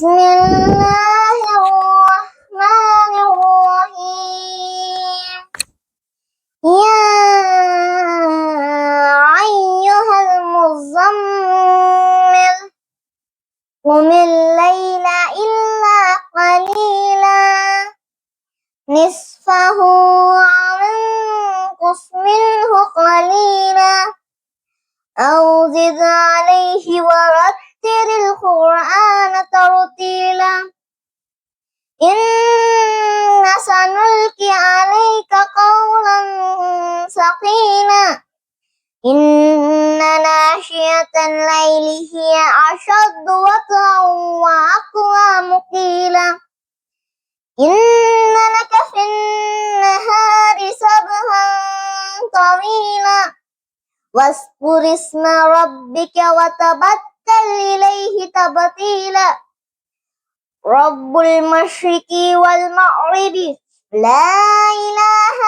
بسم الله الرحمن الرحيم يا أيها المزمل قم الليل إلا قليلا نصفه أو انقص منه قليلا أو زد عليه ورتل القرآن ترتيلا إن سنلقي عليك قولا ثقيلا إن ناشئة الليل هي أشد وطئا وأقوى مقيلا إن لك في النهار سبحا طويلا واذكر اسم ربك وتبتل إليه تبتيلا رب المشرق والمغرب لا إله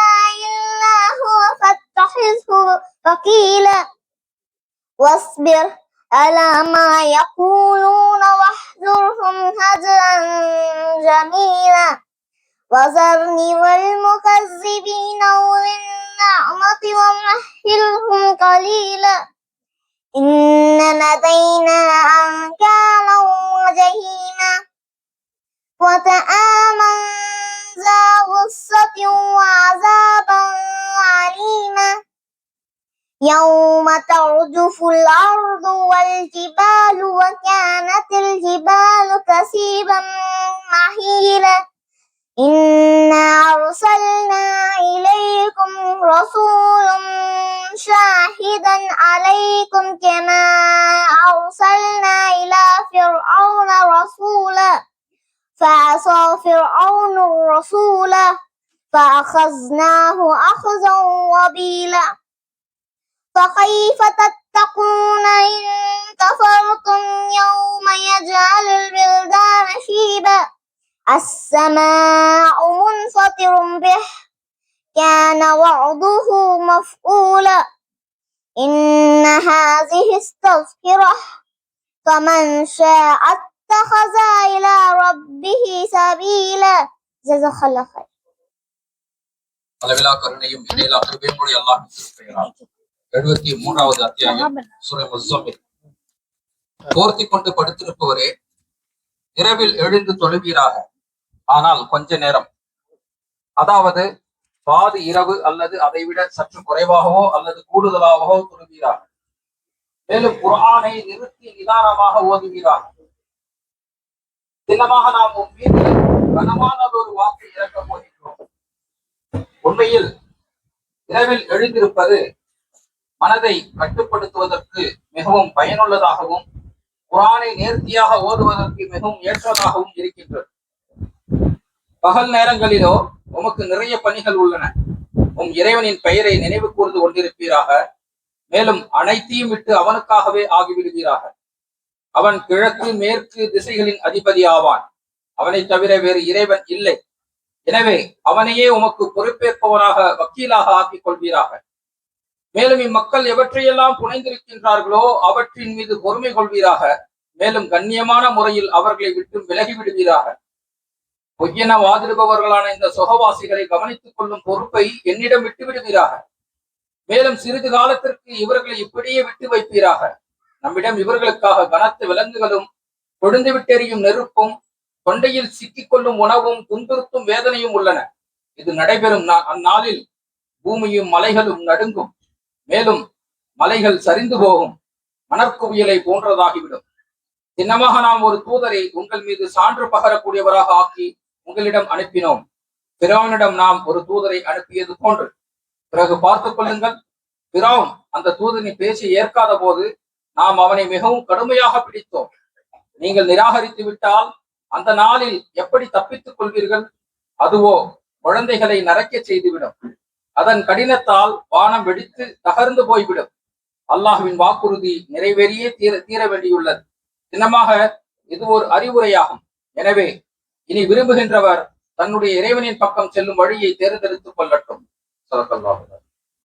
إلا هو فاتخذه وكيلا واصبر على ما يقولون واحذرهم هجرا جميلا وذرني والمكذبين أولي النعمة ومهلهم قليلا إن لدينا أنكالا وجحيما وطعاما ذا غصة وعذابا عليما يوم ترجف الأرض والجبال وكانت الجبال كثيبا مهيلا إنا أرسلنا إليكم رسولا شاهدا عليكم كما أرسلنا إلى فرعون رسولا فعصى فرعون الرسول فأخذناه أخذا وبيلا فكيف تتقون إن كفرتم يوم يجعل البلدان شيبا السماء منفطر به كان وعده مفعولا إن هذه التذكرة فمن شاء اتخذ إلى ربه سبيلا جزاك الله خير. அளவிலா கருணையும் இடையிலா கிருபையுடைய அல்லாஹ்வின் திருப்பெயரால் 73வது அத்தியாயம் சூரா முஸம்மில். போர்த்திக் கொண்டு படுத்திருப்பவரே, இரவில் எழுந்து தொழுவீராக, ஆனால் கொஞ்ச நேரம், அதாவது பாதி இரவு அல்லது அதைவிட சற்று குறைவாகவோ அல்லது கூடுதலாகவோ தொழுவீராக. மேலும் குர்ஆனை நிறுத்தி நிதானமாக ஓதுவீராக. தினமாக நாம் உன் மீது கனமானதொரு வாக்கை இறக்கப் போகின்றோம். உண்மையில் இரவில் எழுந்திருப்பது மனதை கட்டுப்படுத்துவதற்கு மிகவும் பயனுள்ளதாகவும் குர்ஆனை நேர்த்தியாக ஓதுவதற்கு மிகவும் ஏற்றதாகவும் இருக்கின்றது. பகல் நேரங்களிலோ உமக்கு நிறைய பணிகள் உள்ளன. உம் இறைவனின் பெயரை நினைவு கூர்ந்து கொண்டிருப்பீராக. மேலும் அனைத்தையும் விட்டு அவனுக்காகவே ஆகிவிடுவீராக. அவன் கிழக்கு மேற்கு திசைகளின் அதிபதி ஆவான். அவனை தவிர வேறு இறைவன் இல்லை. எனவே அவனையே உமக்கு பொறுப்பேற்பவனாக வக்கீலாக ஆக்கிக் கொள்வீராக. மேலும் இம்மக்கள் எவற்றையெல்லாம் புனைந்திருக்கின்றார்களோ அவற்றின் மீது பொறுமை கொள்வீராக. மேலும் கண்ணியமான முறையில் அவர்களை விட்டு விலகிவிடுவீராக. பொய்யென வாதிடுபவர்களான இந்த சுகவாசிகளை கவனித்துக் கொள்ளும் பொறுப்பை என்னிடம் விட்டு விடுவீராக. மேலும் சிறிது காலத்திற்கு இவர்களை இப்படியே விட்டு வைப்பீராக. நம்மிடம் இவர்களுக்காக கனத்த விலங்குகளும் கொழுந்து விட்டெறியும் நெருப்பும் தொண்டையில் சிக்கிக் கொள்ளும் உணவும் துன்புறுத்தும் வேதனையும் உள்ளன. இது நடைபெறும் அந்நாளில் பூமியும் மலைகளும் நடுங்கும். மேலும் மலைகள் சரிந்து போகும், மணற்குவியலை போன்றதாகிவிடும். சின்னமாக நாம் ஒரு தூதரை உங்கள் மீது சான்று பகரக்கூடியவராக ஆக்கி உங்களிடம் அனுப்பினோம். பிறவனிடம் நாம் ஒரு தூதரை அனுப்பியது போன்று. பிறகு பார்த்துக் கொள்ளுங்கள், பிறவும் அந்த தூதரின் பேச்சை ஏற்காத போது நாம் அவனை மிகவும் கடுமையாக பிடித்தோம். நீங்கள் நிராகரித்து விட்டால் அந்த நாளில் எப்படி தப்பித்துக் கொள்வீர்கள்? அதுவோ குழந்தைகளை நரைக்க செய்துவிடும். அதன் கடினத்தால் வானம் வெடித்து தகர்ந்து போய்விடும். அல்லாஹ்வின் வாக்குறுதி நிறைவேறியே தீர வேண்டியுள்ளது. சின்னமாக இது ஒரு அறிவுரையாகும். எனவே இனி விரும்புகின்றவர் தன்னுடைய இறைவனின் பக்கம் செல்லும் வழியை தேர்ந்தெடுத்துக் கொள்ளட்டும். ஸல்லல்லாஹு அலைஹி வஸல்லம்.